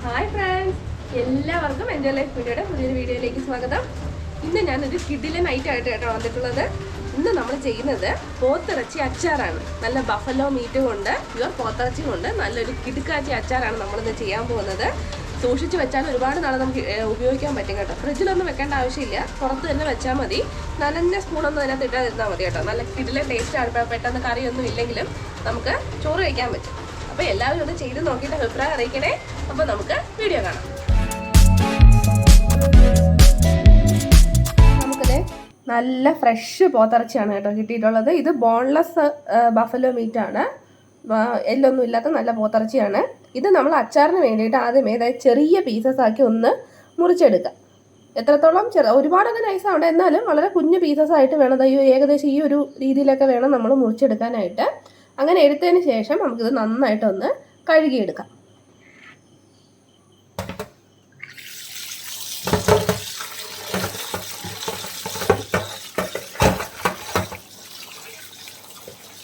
Hi friends, എല്ലാവർക്കും എൻ്റെ life വീഡിയോയുടെ പുതിയൊരു വീഡിയോയിലേക്ക് സ്വാഗതം. ഇന്ന് ഞാനൊരു കിഡിലൻ ഐറ്റമായിട്ട് കേട്ടോ വന്നിട്ടുള്ളത്. ഇന്ന് നമ്മൾ ചെയ്യുന്നത് പോത്തിറച്ചി അച്ചാറാണ്. നല്ല ബഫലോ മീറ്റ് കൊണ്ട് പ്യുവർ പോത്തിറച്ചി കൊണ്ട് നല്ലൊരു കിടുക്കാച്ചി അച്ചാറാണ് നമ്മളിന്ന് ചെയ്യാൻ പോകുന്നത്. സൂക്ഷിച്ച് വെച്ചാൽ ഒരുപാട് നാളെ നമുക്ക് ഉപയോഗിക്കാൻ പറ്റും കേട്ടോ. ഫ്രിഡ്ജിലൊന്നും വെക്കേണ്ട ആവശ്യമില്ല, പുറത്ത് തന്നെ വെച്ചാൽ മതി. നനഞ്ഞ സ്പൂണൊന്നും അതിനകത്ത് ഇട്ടാതിരുന്നാൽ മതി കേട്ടോ. നല്ല കിഡിലൻ ടേസ്റ്റാണ്. പെട്ടെന്ന് കറിയൊന്നും ഇല്ലെങ്കിലും നമുക്ക് ചോറ് കഴിക്കാൻ പറ്റും. അപ്പോൾ എല്ലാവരും ഒന്ന് ചെയ്ത് നോക്കിയിട്ട് അഭിപ്രായം അറിയിക്കണേ. അപ്പോൾ നമുക്ക് വീഡിയോ കാണാം. നമുക്കിത് നല്ല ഫ്രഷ് പോത്തിറച്ചിയാണ് കേട്ടോ കിട്ടിയിട്ടുള്ളത്. ഇത് ബോൺലെസ് ബഫലോ മീറ്റാണ്. എല്ലൊന്നും ഇല്ലാത്ത നല്ല പോത്തിറച്ചിയാണ്. ഇത് നമ്മൾ അച്ചാറിന് വേണ്ടിയിട്ട് ആദ്യമേ ചെറിയ പീസസ് ആക്കി ഒന്ന് മുറിച്ചെടുക്കാം. എത്രത്തോളം ഒരുപാടൊക്കെ നൈസാവണ്ട, എന്നാലും വളരെ കുഞ്ഞു പീസസ് ആയിട്ട് വേണം. ഏകദേശം ഈ ഒരു രീതിയിലൊക്കെ വേണം നമ്മൾ മുറിച്ചെടുക്കാനായിട്ട്. അങ്ങനെ എടുത്തതിന് ശേഷം നമുക്കിത് നന്നായിട്ടൊന്ന് കഴുകിയെടുക്കാം.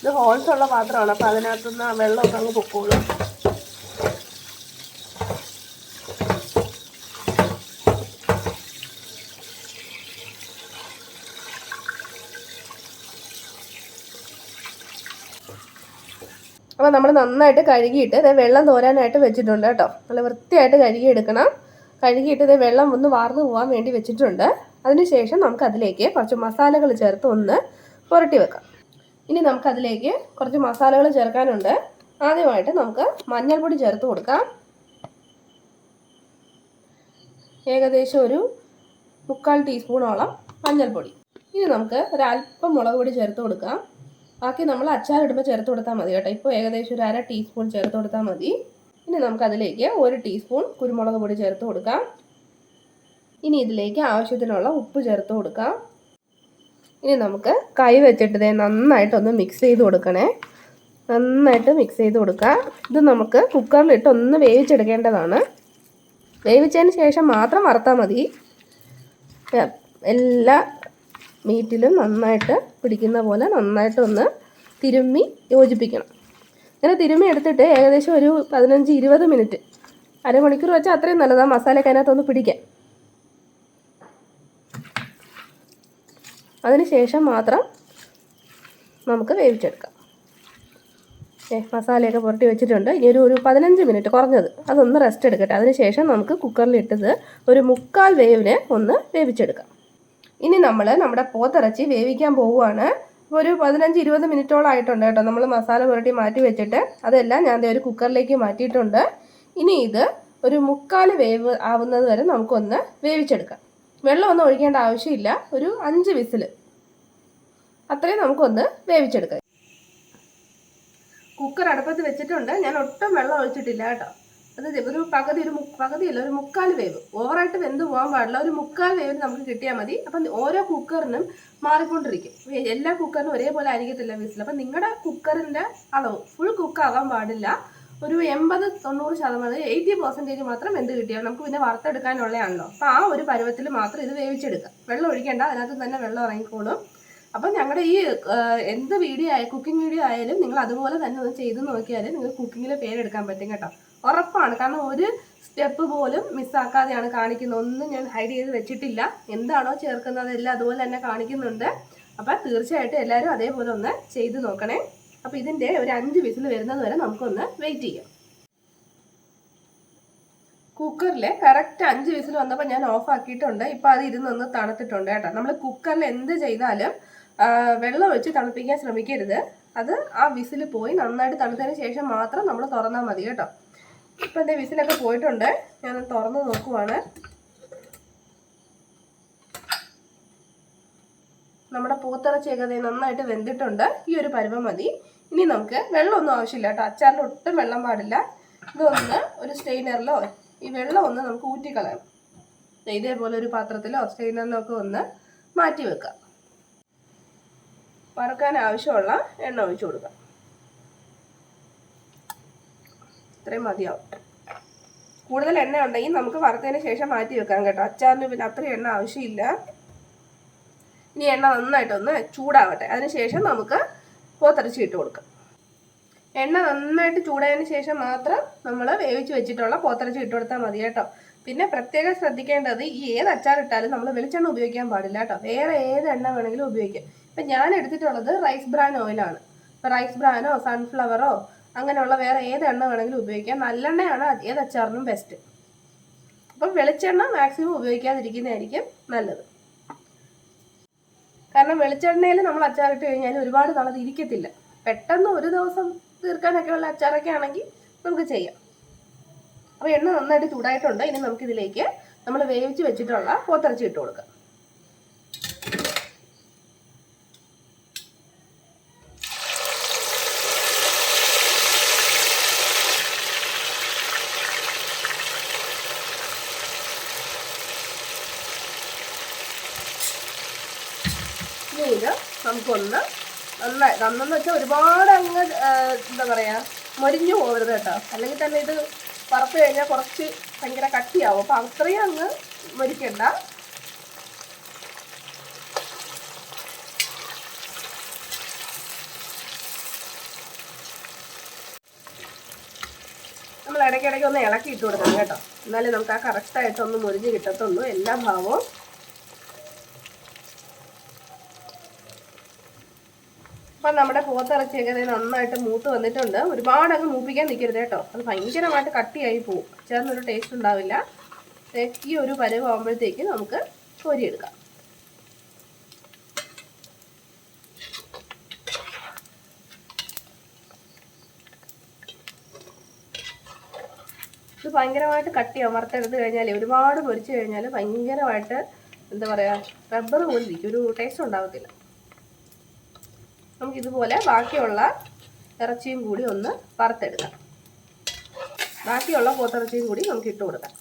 ഇത് ഹോൾസ് ഉള്ള പാത്രമാണ്, അപ്പോൾ അതിനകത്തുനിന്ന് വെള്ളമൊക്കെ അങ്ങ് പൊക്കോളും. അപ്പോൾ നമ്മൾ നന്നായിട്ട് കഴുകിയിട്ട് ഇത് വെള്ളം തോരാനായിട്ട് വെച്ചിട്ടുണ്ട് കേട്ടോ. നല്ല വൃത്തിയായിട്ട് കഴുകിയെടുക്കണം. കഴുകിയിട്ട് ഇത് വെള്ളം ഒന്ന് വാർന്നു പോകാൻ വേണ്ടി വെച്ചിട്ടുണ്ട്. അതിനുശേഷം നമുക്കതിലേക്ക് കുറച്ച് മസാലകൾ ചേർത്ത് ഒന്ന് പുരട്ടി വെക്കാം. ഇനി നമുക്കതിലേക്ക് കുറച്ച് മസാലകൾ ചേർക്കാനുണ്ട്. ആദ്യമായിട്ട് നമുക്ക് മഞ്ഞൾപ്പൊടി ചേർത്ത് കൊടുക്കാം. ഏകദേശം ഒരു 3/4 ടീസ്പൂണോളം മഞ്ഞൾപ്പൊടി. ഇനി നമുക്ക് ഒരല്പം മുളക് പൊടി ചേർത്ത് കൊടുക്കാം. ബാക്കി നമ്മൾ അച്ചാറിടുമ്പോൾ ചേർത്ത് കൊടുത്താൽ മതി കേട്ടോ. ഇപ്പോൾ ഏകദേശം ഒരു 1/2 ടീസ്പൂൺ ചേർത്ത് കൊടുത്താൽ മതി. ഇനി നമുക്കതിലേക്ക് 1 ടീസ്പൂൺ കുരുമുളക് പൊടി ചേർത്ത് കൊടുക്കാം. ഇനി ഇതിലേക്ക് ആവശ്യത്തിനുള്ള ഉപ്പ് ചേർത്ത് കൊടുക്കാം. ഇനി നമുക്ക് കൈ വെച്ചിട്ട് നന്നായിട്ടൊന്ന് മിക്സ് ചെയ്ത് കൊടുക്കണേ. നന്നായിട്ട് മിക്സ് ചെയ്ത് കൊടുക്കാം. ഇത് നമുക്ക് കുക്കറിലിട്ട് ഒന്ന് വേവിച്ചെടുക്കേണ്ടതാണ്. വേവിച്ചതിന് ശേഷം മാത്രം വറുത്താൽ മതി. എല്ലാ മീറ്റിലും നന്നായിട്ട് പിടിക്കുന്ന പോലെ നന്നായിട്ടൊന്ന് തിരുമ്മി യോജിപ്പിക്കണം. ഇങ്ങനെ തിരുമ്മി എടുത്തിട്ട് ഏകദേശം ഒരു 15-20 മിനിറ്റ്, അരമണിക്കൂർ വെച്ചാൽ അത്രയും നല്ലതാണ് മസാലയൊക്കെ അതിനകത്തൊന്ന് പിടിക്കാൻ. അതിനുശേഷം മാത്രം നമുക്ക് വേവിച്ചെടുക്കാം. മസാലയൊക്കെ പുരട്ടി വെച്ചിട്ടുണ്ട്. ഇനി ഒരു 15 മിനിറ്റ് കുറഞ്ഞത് അതൊന്ന് റെസ്റ്റ് എടുക്കട്ടെ. അതിനുശേഷം നമുക്ക് കുക്കറിലിട്ടത് ഒരു 1/4 വേവിന് ഒന്ന് വേവിച്ചെടുക്കാം. ഇനി നമ്മൾ നമ്മുടെ പോത്തിറച്ചി വേവിക്കാൻ പോവുകയാണ്. ഇപ്പോൾ ഒരു 15-20 മിനിറ്റോളം ആയിട്ടുണ്ട് കേട്ടോ. നമ്മൾ മസാല പുരട്ടി മാറ്റി വെച്ചിട്ട് അതെല്ലാം ഞാൻ ഒരു കുക്കറിലേക്ക് മാറ്റിയിട്ടുണ്ട്. ഇനി ഇത് ഒരു 1/4 വേവ് ആവുന്നത് വരെ നമുക്കൊന്ന് വേവിച്ചെടുക്കാം. വെള്ളമൊന്നും ഒഴിക്കേണ്ട ആവശ്യമില്ല. ഒരു 5 വിസിൽ അത്രയും നമുക്കൊന്ന് വേവിച്ചെടുക്കാം. കുക്കർ അടുപ്പത്ത് വെച്ചിട്ടുണ്ട്. ഞാൻ ഒട്ടും വെള്ളം ഒഴിച്ചിട്ടില്ല കേട്ടോ. അത് ഒരു പകുതിയല്ല, ഒരു 1/4 വേവ്. ഓവറായിട്ട് വെന്ത് പോകാൻ പാടില്ല. ഒരു 1/4 വേവിന് നമുക്ക് കിട്ടിയാൽ മതി. അപ്പം ഓരോ കുക്കറിനും മാറിക്കൊണ്ടിരിക്കും. എല്ലാ കുക്കറിനും ഒരേപോലെ ആയിരിക്കത്തില്ല വിസിൽ. അപ്പം നിങ്ങളുടെ കുക്കറിൻ്റെ അളവ് ഫുൾ കുക്കാകാൻ പാടില്ല. ഒരു 80-90%, 80% മാത്രം വെന്ത് കിട്ടിയാൽ നമുക്ക് പിന്നെ വറുത്തെടുക്കാനുള്ളതാണല്ലോ. അപ്പോൾ ആ ഒരു പരുവത്തിൽ മാത്രം ഇത് വേവിച്ചെടുക്കാം. വെള്ളം ഒഴിക്കേണ്ട, അതിനകത്ത് തന്നെ വെള്ളം ഇറങ്ങിക്കോളും. അപ്പം ഞങ്ങളുടെ ഈ എന്ത് വീഡിയോ കുക്കിംഗ് വീഡിയോ ആയാലും നിങ്ങൾ അതുപോലെ തന്നെ ഒന്ന് ചെയ്ത് നോക്കിയാൽ നിങ്ങൾക്ക് കുക്കിങ്ങിൽ പേരെടുക്കാൻ പറ്റും കേട്ടോ. ഉറപ്പാണ്. കാരണം ഒരു സ്റ്റെപ്പ് പോലും മിസ്സാക്കാതെയാണ് കാണിക്കുന്നത്. ഒന്നും ഞാൻ ഹൈഡ് ചെയ്ത് വെച്ചിട്ടില്ല. എന്താണോ ചേർക്കുന്നത് എല്ലാം അതുപോലെ തന്നെ കാണിക്കുന്നുണ്ട്. അപ്പം തീർച്ചയായിട്ടും എല്ലാവരും അതേപോലെ ഒന്ന് ചെയ്ത് നോക്കണേ. അപ്പോൾ ഇതിൻ്റെ ഒരു 5 വിസിൽ വരുന്നത് വരെ നമുക്കൊന്ന് വെയിറ്റ് ചെയ്യാം. കുക്കറിൽ കറക്റ്റ് 5 വിസിൽ വന്നപ്പോൾ ഞാൻ ഓഫ് ആക്കിയിട്ടുണ്ട്. ഇപ്പോൾ അത് ഇരുന്നൊന്ന് തണുത്തിട്ടുണ്ട് കേട്ടോ. നമ്മൾ കുക്കറിൽ എന്ത് ചെയ്താലും വെള്ളം ഒഴിച്ച് തണുപ്പിക്കാൻ ശ്രമിക്കരുത്. അത് ആ വിസിൽ പോയി നന്നായിട്ട് തണുത്തതിന് ശേഷം മാത്രം നമ്മൾ തുറന്നാൽ മതി കേട്ടോ. ഇപ്പം എൻ്റെ വിസിലൊക്കെ പോയിട്ടുണ്ട്. ഞാൻ തുറന്ന് നോക്കുവാണ്. നമ്മുടെ പോത്തിറച്ചിയൊക്കെ നന്നായിട്ട് വെന്തിട്ടുണ്ട്. ഈ ഒരു പരുവം മതി. ഇനി നമുക്ക് വെള്ളമൊന്നും ആവശ്യമില്ല കേട്ടോ. അച്ചാറിൽ ഒട്ടും വെള്ളം പാടില്ല. ഇതൊന്ന് ഒരു സ്റ്റെയിനറിലോ ഈ വെള്ളം ഒന്ന് നമുക്ക് ഊറ്റിക്കളയാം. ഇതേപോലെ ഒരു പാത്രത്തിലോ സ്റ്റെയിനറിലോ ഒക്കെ ഒന്ന് മാറ്റി വെക്കാം. വറുക്കാൻ ആവശ്യമുള്ള എണ്ണ ഒഴിച്ചു കൊടുക്കാം. ഇത്രയും മതിയാവും. കൂടുതൽ എണ്ണ ഉണ്ടെങ്കിൽ നമുക്ക് വറുത്തതിന് ശേഷം മാറ്റി വെക്കാം കേട്ടോ. അച്ചാറിന് പിന്നെ അത്രയും എണ്ണ ആവശ്യമില്ല. ഇനി എണ്ണ നന്നായിട്ടൊന്ന് ചൂടാവട്ടെ. അതിനുശേഷം നമുക്ക് പോത്തിറച്ചി ഇട്ട് കൊടുക്കാം. എണ്ണ നന്നായിട്ട് ചൂടായതിന് ശേഷം മാത്രം നമ്മൾ വേവിച്ച് വെച്ചിട്ടുള്ള പോത്തിറച്ചി ഇട്ട് കൊടുത്താൽ മതി കേട്ടോ. പിന്നെ പ്രത്യേകം ശ്രദ്ധിക്കേണ്ടത് ഈ ഏത് അച്ചാർ ഇട്ടാലും നമ്മൾ വെളിച്ചെണ്ണ ഉപയോഗിക്കാൻ പാടില്ല കേട്ടോ. വേറെ ഏത് എണ്ണ വേണമെങ്കിലും ഉപയോഗിക്കാം. ഇപ്പം ഞാൻ എടുത്തിട്ടുള്ളത് റൈസ് ബ്രാൻ ഓയിലാണ്. ഇപ്പം റൈസ് ബ്രാനോ സൺഫ്ലവറോ അങ്ങനെയുള്ള വേറെ ഏത് എണ്ണ വേണമെങ്കിലും ഉപയോഗിക്കാം. നല്ലെണ്ണയാണ് ഏത് അച്ചാറിനും ബെസ്റ്റ്. അപ്പം വെളിച്ചെണ്ണ മാക്സിമം ഉപയോഗിക്കാതിരിക്കുന്നതായിരിക്കും നല്ലത്. കാരണം വെളിച്ചെണ്ണയിൽ നമ്മൾ അച്ചാറിട്ട് കഴിഞ്ഞാൽ ഒരുപാട് നാളത് ഇരിക്കത്തില്ല. പെട്ടെന്ന് ഒരു ദിവസം തീർക്കാനൊക്കെ ഉള്ള അച്ചാറൊക്കെ ആണെങ്കിൽ നമുക്ക് ചെയ്യാം. അപ്പോൾ എണ്ണ നന്നായിട്ട് ചൂടായിട്ടുണ്ട്. ഇനി നമുക്കിതിലേക്ക് നമ്മൾ വേവിച്ച് വെച്ചിട്ടുള്ള പോത്തിറച്ചി ഇട്ട് കൊടുക്കാം. ഇനി ഇത് നമുക്കൊന്ന് നന്നെന്ന് വെച്ചാൽ ഒരുപാട് അങ്ങ് എന്താ പറയുക മൊരിഞ്ഞു പോകരുത് കേട്ടോ. അല്ലെങ്കിൽ തന്നെ ഇത് വറുത്ത് കഴിഞ്ഞാൽ കുറച്ച് ഭയങ്കര കട്ടിയാവും. അപ്പം അത്രയും അങ്ങ് മൊരിക്കണ്ട. നമ്മൾ ഇടയ്ക്കിടയ്ക്ക് ഒന്ന് ഇളക്കി ഇട്ട് കൊടുക്കണം കേട്ടോ. എന്നാലേ നമുക്ക് ആ കറക്റ്റായിട്ടൊന്ന് മൊരിഞ്ഞ് കിട്ടത്തുള്ളൂ എല്ലാ ഭാഗവും. അപ്പം നമ്മുടെ പോത്തിറച്ചിയൊക്കെ നന്നായിട്ട് മൂത്ത് വന്നിട്ടുണ്ട്. ഒരുപാട് അങ്ങ് മൂപ്പിക്കാൻ നിൽക്കരുത് കേട്ടോ. അത് ഭയങ്കരമായിട്ട് കട്ടിയായി പോകും. ചേർന്നൊരു ടേസ്റ്റ് ഉണ്ടാവില്ല. ഈ ഒരു പരുവാകുമ്പോഴത്തേക്ക് നമുക്ക് കോരിയെടുക്കാം. ഇത് ഭയങ്കരമായിട്ട് കട്ടിയാവും. വറുത്തെടുത്ത് കഴിഞ്ഞാൽ ഒരുപാട് പൊരിച്ച് കഴിഞ്ഞാൽ ഭയങ്കരമായിട്ട് എന്താ പറയുക റബ്ബർ പോലെ ഇരിക്കും. ഒരു ടേസ്റ്റ് ഉണ്ടാകത്തില്ല. നമുക്കിതുപോലെ ബാക്കിയുള്ള ഇറച്ചിയും കൂടി ഒന്ന് വറുത്തെടുക്കാം. ബാക്കിയുള്ള പോത്തിറച്ചിയും കൂടി നമുക്ക് ഇട്ട് കൊടുക്കാം.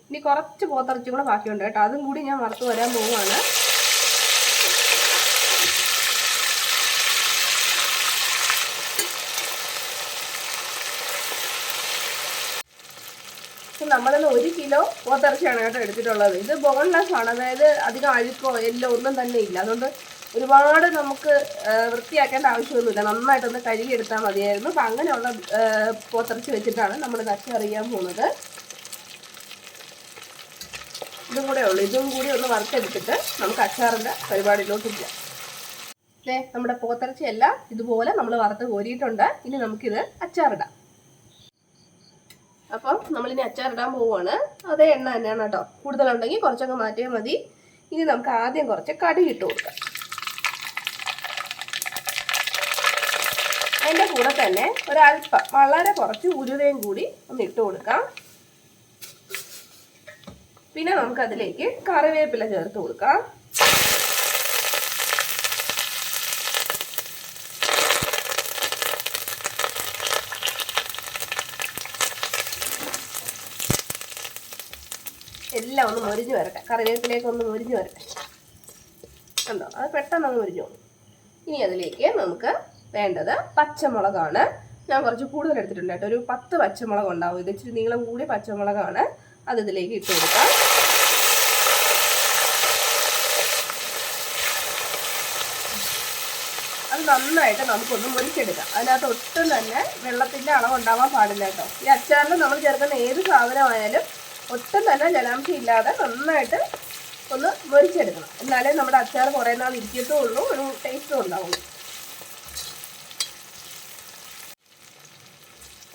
ഇനി കുറച്ച് പോത്തിറച്ചി കൂടെ ബാക്കിയുണ്ട് കേട്ടോ. അതും കൂടി ഞാൻ വറുത്ത് വരാൻ പോവുകയാണ്. നമ്മളിന്ന് 1 കിലോ പോത്തിറച്ചിയാണ് കേട്ടോ എടുത്തിട്ടുള്ളത്. ഇത് ബോൺലെസ് ആണ്. അതായത് അധികം അഴുക്കോ എല്ലോ ഒന്നും തന്നെ ഇല്ല. അതുകൊണ്ട് ഒരുപാട് നമുക്ക് വൃത്തിയാക്കേണ്ട ആവശ്യമൊന്നുമില്ല. നന്നായിട്ടൊന്ന് കഴുകിയെടുത്താൽ മതിയായിരുന്നു. അപ്പം അങ്ങനെയുള്ള പോത്തിറച്ചി വെച്ചിട്ടാണ് നമ്മളിത് അച്ചാർ ചെയ്യാൻ പോകുന്നത്. ഇതും കൂടെ ഉള്ളൂ. ഇതും കൂടി ഒന്ന് വറുത്തെടുത്തിട്ട് നമുക്ക് അച്ചാറിൻ്റെ പരിപാടിയിലോട്ട് ചെയ്യാം. നമ്മുടെ പോത്തിറച്ചി എല്ലാം ഇതുപോലെ നമ്മൾ വറുത്ത് കോരിയിട്ടുണ്ട്. ഇനി നമുക്കിത് അച്ചാറിടാം. അപ്പം നമ്മളിനി അച്ചാറിടാൻ പോവുകയാണ്. അതേ എണ്ണ തന്നെയാണ് കേട്ടോ. കൂടുതലുണ്ടെങ്കിൽ കുറച്ചൊക്കെ മാറ്റിയാൽ മതി. ഇനി നമുക്ക് ആദ്യം കുറച്ച് കടുക് ഇട്ട് കൊടുക്കാം. അതിൻ്റെ കൂടെ തന്നെ ഒരല്പം വളരെ കുറച്ച് ഉലുവയും കൂടി ഒന്ന് ഇട്ട് കൊടുക്കാം. പിന്നെ നമുക്കതിലേക്ക് കറിവേപ്പില ചേർത്ത് കൊടുക്കാം. എല്ലാം ഒന്ന് മൊരിഞ്ഞ് വരട്ടെ. കറിവേപ്പിലേക്ക് ഒന്ന് മൊരിഞ്ഞ് വരട്ടെ. കണ്ടോ, അത് പെട്ടെന്ന് അങ്ങ് മൊരിഞ്ഞു പോകും. ഇനി അതിലേക്ക് നമുക്ക് വേണ്ടത് പച്ചമുളകാണ്. ഞാൻ കുറച്ച് കൂടുതൽ എടുത്തിട്ടുണ്ട് കേട്ടോ. ഒരു 10 പച്ചമുളക് ഉണ്ടാവും. ഇത് ഇച്ചിരി നീളം കൂടി പച്ചമുളകാണ്. അത് ഇതിലേക്ക് ഇട്ട് കൊടുക്കാം. അത് നന്നായിട്ട് നമുക്കൊന്ന് മുരിച്ചെടുക്കാം. അതിനകത്ത് ഒട്ടും തന്നെ വെള്ളത്തിൻ്റെ അളവുണ്ടാവാൻ പാടില്ല കേട്ടോ. ഈ അച്ചാറിൽ നമ്മൾ ചേർക്കുന്ന ഏത് സാധനമായാലും ഒട്ടും തന്നെ ജലാംശം ഇല്ലാതെ നന്നായിട്ട് ഒന്ന് മുരിച്ചെടുക്കണം. എന്നാലേ നമ്മുടെ അച്ചാർ കുറേ നാൾ ഇരിക്കത്തുള്ളൂ, ഒരു ടേസ്റ്റും ഉണ്ടാവുള്ളൂ.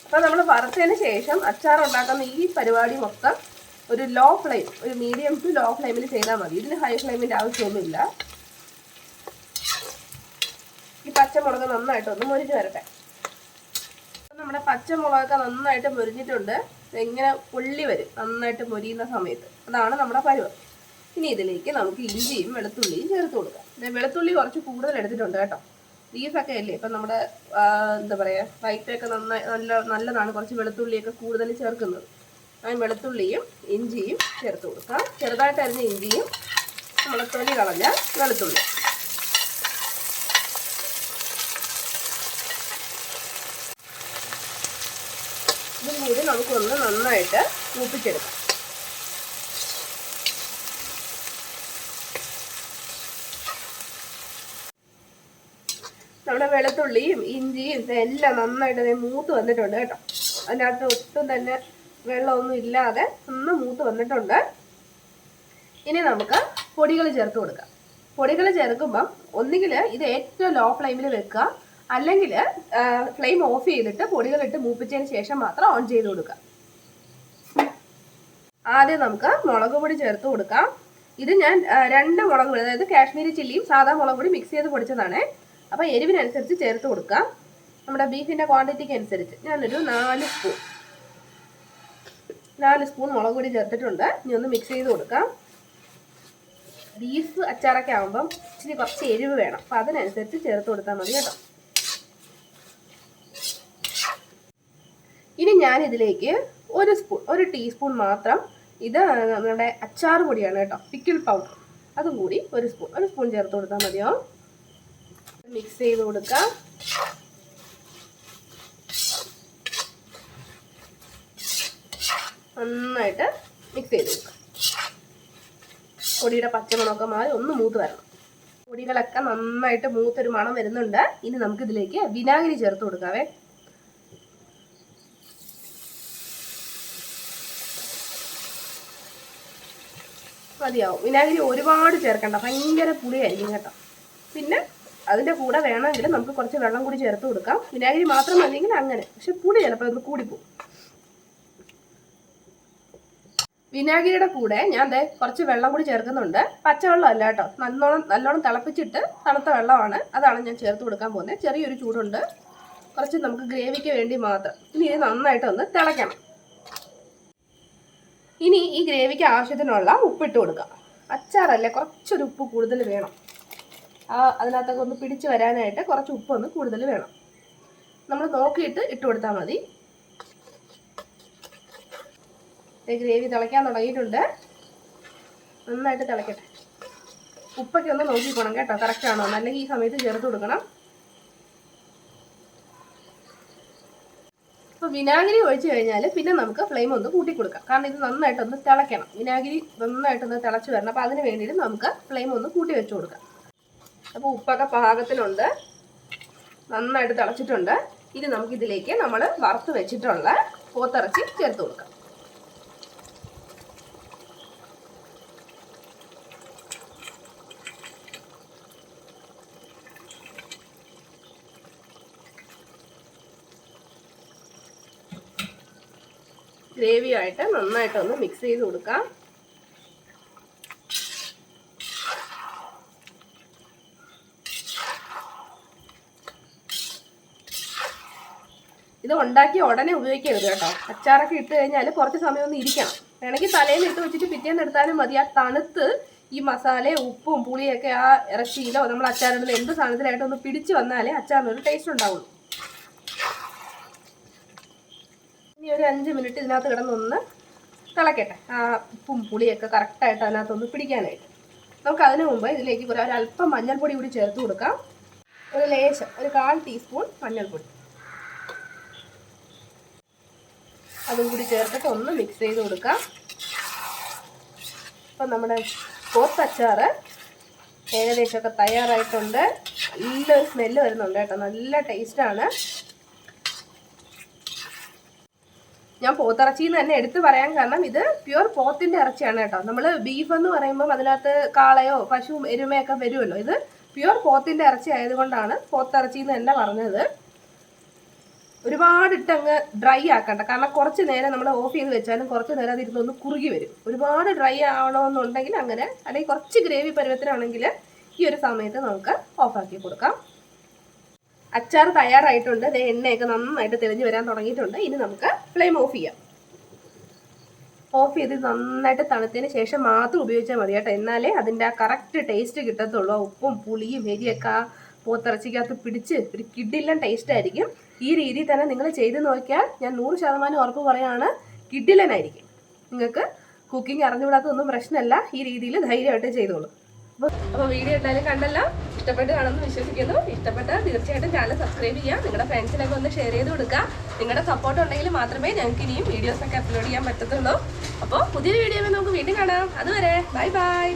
അപ്പോൾ നമ്മൾ വറുത്തതിന് ശേഷം അച്ചാർ ഉണ്ടാക്കുന്ന ഈ പരിപാടി മൊത്തം ഒരു ലോ ഫ്ലെയിം, ഒരു മീഡിയം ടു ലോ ഫ്ലെയിമിൽ ചെയ്താൽ മതി. ഇതിന് ഹൈ ഫ്ലെയിമിൻ്റെ ആവശ്യമൊന്നുമില്ല. ഈ പച്ചമുളക് നന്നായിട്ടൊന്ന് മുരിഞ്ഞ് വരട്ടെ. നമ്മുടെ പച്ചമുളകൊക്കെ നന്നായിട്ട് മുരിഞ്ഞിട്ടുണ്ട്. ഇങ്ങനെ പൊള്ളി വരും നന്നായിട്ട് മൊരിയുന്ന സമയത്ത്. അതാണ് നമ്മുടെ പരുവം. ഇനി ഇതിലേക്ക് നമുക്ക് ഇഞ്ചിയും വെളുത്തുള്ളിയും ചേർത്ത് കൊടുക്കാം. വെളുത്തുള്ളി കുറച്ച് കൂടുതൽ എടുത്തിട്ടുണ്ട് കേട്ടോ. ബീഫൊക്കെ അല്ലേ, ഇപ്പം നമ്മുടെ എന്താ പറയുക വയറ്റൊക്കെ നല്ലതാണ് കുറച്ച് വെളുത്തുള്ളിയൊക്കെ കൂടുതൽ ചേർക്കുന്നത്. ആ വെളുത്തുള്ളിയും ഇഞ്ചിയും ചേർത്ത് കൊടുക്കാം. ചെറുതായിട്ട് അരിഞ്ഞ ഇഞ്ചിയും നമ്മളെ തൊലി കളഞ്ഞ വെളുത്തുള്ളി. ഇതും കൂടി നമുക്കൊന്ന് നന്നായിട്ട് മൂപ്പിച്ചെടുക്കാം. നമ്മുടെ വെളുത്തുള്ളിയും ഇഞ്ചിയും എല്ലാം നന്നായിട്ട് മൂത്ത് വന്നിട്ടുണ്ട് കേട്ടോ. അതിനകത്ത് ഒട്ടും തന്നെ വെള്ളമൊന്നും ഇല്ലാതെ ഒന്ന് മൂത്ത് വന്നിട്ടുണ്ട്. ഇനി നമുക്ക് പൊടികൾ ചേർത്ത് കൊടുക്കാം. പൊടികൾ ചേർക്കുമ്പം ഒന്നുകിൽ ഇത് ഏറ്റവും ലോ ഫ്ലെയിമിൽ വെക്കുക, അല്ലെങ്കിൽ ഫ്ലെയിം ഓഫ് ചെയ്തിട്ട് പൊടികളിട്ട് മൂപ്പിച്ചതിന് ശേഷം മാത്രം ഓൺ ചെയ്ത് കൊടുക്കുക. ആദ്യം നമുക്ക് മുളക് പൊടി ചേർത്ത് കൊടുക്കാം. ഇത് ഞാൻ 2 മുളക് പൊടി, അതായത് കാശ്മീരി ചില്ലിയും സാധാ മുളക് പൊടി മിക്സ് ചെയ്ത് പൊടിച്ചതാണ്. അപ്പോൾ എരിവിനനുസരിച്ച് ചേർത്ത് കൊടുക്കാം. നമ്മുടെ ബീഫിൻ്റെ ക്വാണ്ടിറ്റിക്ക് അനുസരിച്ച് ഞാനൊരു 4 സ്പൂൺ മുളക് പൊടി ചേർത്തിട്ടുണ്ട്. ഇനി ഒന്ന് മിക്സ് ചെയ്ത് കൊടുക്കാം. ബീഫ് അച്ചാറൊക്കെ ആകുമ്പം ഇച്ചിരി കുറച്ച് എരിവ് വേണം, അപ്പം അതിനനുസരിച്ച് ചേർത്ത് കൊടുത്താൽ മതി കേട്ടോ. ഇനി ഞാനിതിലേക്ക് 1 ടീസ്പൂൺ മാത്രം, ഇത് നമ്മുടെ അച്ചാർ പൊടിയാണ് കേട്ടോ, പിക്കിൾ പൗഡർ, അതും കൂടി 1 സ്പൂൺ ചേർത്ത് കൊടുത്താൽ മതിയോ. മിക്സ് ചെയ്ത് കൊടുക്കാം. നന്നായിട്ട് മിക്സ് ചെയ്ത് കൊടുക്കാം. പൊടിയുടെ പച്ചമണമൊക്കെ മാറി ഒന്ന് മൂത്ത് വരണം. പൊടികളൊക്കെ നന്നായിട്ട് മൂത്തൊരു മണം വരുന്നുണ്ട്. ഇനി നമുക്കിതിലേക്ക് വിനാഗിരി ചേർത്ത് കൊടുക്കാവേ. മതിയാവും. വിനാഗിരി ഒരുപാട് ചേർക്കണ്ട, ഭയങ്കര പുളിയായിരിക്കും കേട്ടോ. പിന്നെ അതിൻ്റെ കൂടെ വേണമെങ്കിൽ നമുക്ക് കുറച്ച് വെള്ളം കൂടി ചേർത്ത് കൊടുക്കാം. വിനാഗിരി മാത്രം മതിയെങ്കിൽ അങ്ങനെ, പക്ഷെ പുളി ചിലപ്പോൾ ഒന്ന് കൂടിപ്പോവും. വിനാഗിരിയുടെ കൂടെ ഞാൻ കുറച്ച് വെള്ളം കൂടി ചേർക്കുന്നുണ്ട്. പച്ചവെള്ളം അല്ല കേട്ടോ, നല്ലോണം തിളപ്പിച്ചിട്ട് തണുത്ത വെള്ളമാണ്, അതാണ് ഞാൻ ചേർത്ത് കൊടുക്കാൻ പോകുന്നത്. ചെറിയൊരു ചൂടുണ്ട്, കുറച്ച് നമുക്ക് ഗ്രേവിക്ക് വേണ്ടി മാത്രം. ഇനി ഇത് നന്നായിട്ടൊന്ന് തിളയ്ക്കണം. ഇനി ഈ ഗ്രേവിക്ക് ആവശ്യത്തിനുള്ള ഉപ്പിട്ട് കൊടുക്കാം. അച്ചാറല്ലേ, കുറച്ചൊരു ഉപ്പ് കൂടുതൽ വേണം. അതിനകത്തൊക്കെ ഒന്ന് പിടിച്ച് വരാനായിട്ട് കുറച്ച് ഉപ്പൊന്ന് കൂടുതൽ വേണം. നമ്മൾ നോക്കിയിട്ട് ഇട്ട് കൊടുത്താൽ മതി. ഗ്രേവി തിളയ്ക്കാൻ തുടങ്ങിയിട്ടുണ്ട്. നന്നായിട്ട് തിളയ്ക്കട്ടെ. ഉപ്പൊക്കെ ഒന്ന് നോക്കിക്കോണം കേട്ടോ, കറക്റ്റ് ആണോ, അല്ലെങ്കിൽ ഈ സമയത്ത് ചേർത്ത് കൊടുക്കണം. അപ്പോൾ വിനാഗിരി ഒഴിച്ച് കഴിഞ്ഞാൽ പിന്നെ നമുക്ക് ഫ്ലെയിം ഒന്ന് കൂട്ടി കൊടുക്കാം. കാരണം ഇത് നന്നായിട്ടൊന്ന് തിളയ്ക്കണം. വിനാഗിരി നന്നായിട്ടൊന്ന് തിളച്ച് വരണം. അപ്പോൾ അതിന് വേണ്ടിയിട്ട് നമുക്ക് ഫ്ലെയിം ഒന്ന് കൂട്ടി വെച്ച് കൊടുക്കാം. അപ്പോൾ ഉപ്പൊക്കെ പാകത്തിനുണ്ട്, നന്നായിട്ട് തിളച്ചിട്ടുണ്ട്. ഇനി നമുക്കിതിലേക്ക് നമ്മൾ വറുത്ത് വെച്ചിട്ടുള്ള പോത്തിറച്ചി ചേർത്ത് കൊടുക്കാം. ഗ്രേവിയായിട്ട് നന്നായിട്ടൊന്ന് മിക്സ് ചെയ്ത് കൊടുക്കാം. ഇത് ഉണ്ടാക്കി ഉടനെ ഉപയോഗിക്കരുത് കേട്ടോ. അച്ചാറൊക്കെ ഇട്ട് കഴിഞ്ഞാൽ കുറച്ച് സമയം ഒന്ന് ഇരിക്കണം. വേണമെങ്കിൽ തലേന്ന് ഇട്ട് വെച്ചിട്ട് പിറ്റേന്ന് എടുത്താലും മതി. ആ തണുത്ത് ഈ മസാലയും ഉപ്പും പുളിയൊക്കെ ആ ഇറച്ചിയിലോ നമ്മൾ അച്ചാറിടുന്ന എന്ത് സാധനത്തിലായിട്ട് ഒന്ന് പിടിച്ച് വന്നാലേ അച്ചാറിനൊരു ടേസ്റ്റ് ഉണ്ടാവുള്ളൂ. ഇനി ഒരു 5 മിനിറ്റ് ഇതിനകത്ത് കിടന്നൊന്ന് തിളക്കട്ടെ. ആ ഉപ്പും പുളിയൊക്കെ കറക്റ്റായിട്ട് അതിനകത്തൊന്ന് പിടിക്കാനായിട്ട്. നമുക്ക് അതിന് മുമ്പ് ഇതിലേക്ക് ഒരല്പം മഞ്ഞൾപ്പൊടി കൂടി ചേർത്ത് കൊടുക്കാം. ഒരു ലേശം, ഒരു 1/4 ടീസ്പൂൺ മഞ്ഞൾപ്പൊടി, അതും കൂടി ചേർത്തിട്ട് ഒന്ന് മിക്സ് ചെയ്ത് കൊടുക്കാം. അപ്പം നമ്മുടെ പോത്തച്ചാർ ഏകദേശമൊക്കെ തയ്യാറായിട്ടുണ്ട്. നല്ലൊരു സ്മെല്ല് വരുന്നുണ്ട് കേട്ടോ, നല്ല ടേസ്റ്റാണ്. ഞാൻ പോത്തിറച്ചിന്ന് തന്നെ എടുത്ത് പറയാൻ കാരണം ഇത് പ്യുവർ പോത്തിൻ്റെ ഇറച്ചിയാണ് കേട്ടോ. നമ്മൾ ബീഫ് എന്ന് പറയുമ്പം അതിനകത്ത് കാളയോ പശുവും എരുമയൊക്കെ വരുമല്ലോ. ഇത് പ്യുവർ പോത്തിൻ്റെ ഇറച്ചി ആയതുകൊണ്ടാണ് പോത്തിറച്ചി എന്ന് തന്നെ പറഞ്ഞത്. ഒരുപാട് ഇട്ടങ്ങ് ഡ്രൈ ആക്കണ്ട, കാരണം കുറച്ച് നേരം നമ്മൾ ഓഫ് ചെയ്ത് വെച്ചാലും കുറച്ച് നേരം അത് ഇരുന്നൊന്ന് കുറുകി വരും. ഒരുപാട് ഡ്രൈ ആവണമെന്നുണ്ടെങ്കിൽ അങ്ങനെ, അല്ലെങ്കിൽ കുറച്ച് ഗ്രേവി പരുവത്തിനാണെങ്കിൽ ഈ ഒരു സമയത്ത് നമുക്ക് ഓഫാക്കി കൊടുക്കാം. അച്ചാർ തയ്യാറായിട്ടുണ്ട്. എണ്ണയൊക്കെ നന്നായിട്ട് തെളിഞ്ഞ് വരാൻ തുടങ്ങിയിട്ടുണ്ട്. ഇനി നമുക്ക് ഫ്ലെയിം ഓഫ് ചെയ്യാം. ഓഫ് ചെയ്ത് നന്നായിട്ട് തണുത്തതിന് ശേഷം മാത്രം ഉപയോഗിച്ചാൽ മതി കേട്ടോ. എന്നാലേ അതിൻ്റെ ആ കറക്റ്റ് ടേസ്റ്റ് കിട്ടത്തുള്ളൂ. ഉപ്പും പുളിയും എരിയൊക്കെ ആ പോത്തിറച്ചിക്കകത്ത് പിടിച്ച് ഒരു കിഡിലൻ ടേസ്റ്റ് ആയിരിക്കും. ഈ രീതിയിൽ തന്നെ നിങ്ങൾ ചെയ്ത് നോക്കിയാൽ ഞാൻ 100% ഉറപ്പ് പറയുകയാണ്, കിഡിലനായിരിക്കും. നിങ്ങൾക്ക് കുക്കിംഗ് അറിഞ്ഞുകൂടാത്തൊന്നും പ്രശ്നമല്ല. ഈ രീതിയിൽ ധൈര്യമായിട്ട് ചെയ്തോളൂ. അപ്പോൾ വീഡിയോ എന്തായാലും കണ്ടല്ലോ, ഇഷ്ടപ്പെട്ട് കാണുമെന്ന് വിശ്വസിക്കുന്നു. ഇഷ്ടപ്പെട്ടാൽ തീർച്ചയായിട്ടും ചാനൽ സബ്സ്ക്രൈബ് ചെയ്യുക. നിങ്ങളുടെ ഫ്രണ്ട്സിനൊക്കെ ഒന്ന് ഷെയർ ചെയ്ത് കൊടുക്കുക. നിങ്ങളുടെ സപ്പോർട്ട് ഉണ്ടെങ്കിൽ മാത്രമേ ഞങ്ങൾക്ക് ഇനിയും വീഡിയോസൊക്കെ അപ്ലോഡ് ചെയ്യാൻ പറ്റത്തുള്ളൂ. അപ്പോൾ പുതിയൊരു വീഡിയോയിൽ നമുക്ക് വീണ്ടും കാണാം. അതുവരെ ബൈ ബൈ.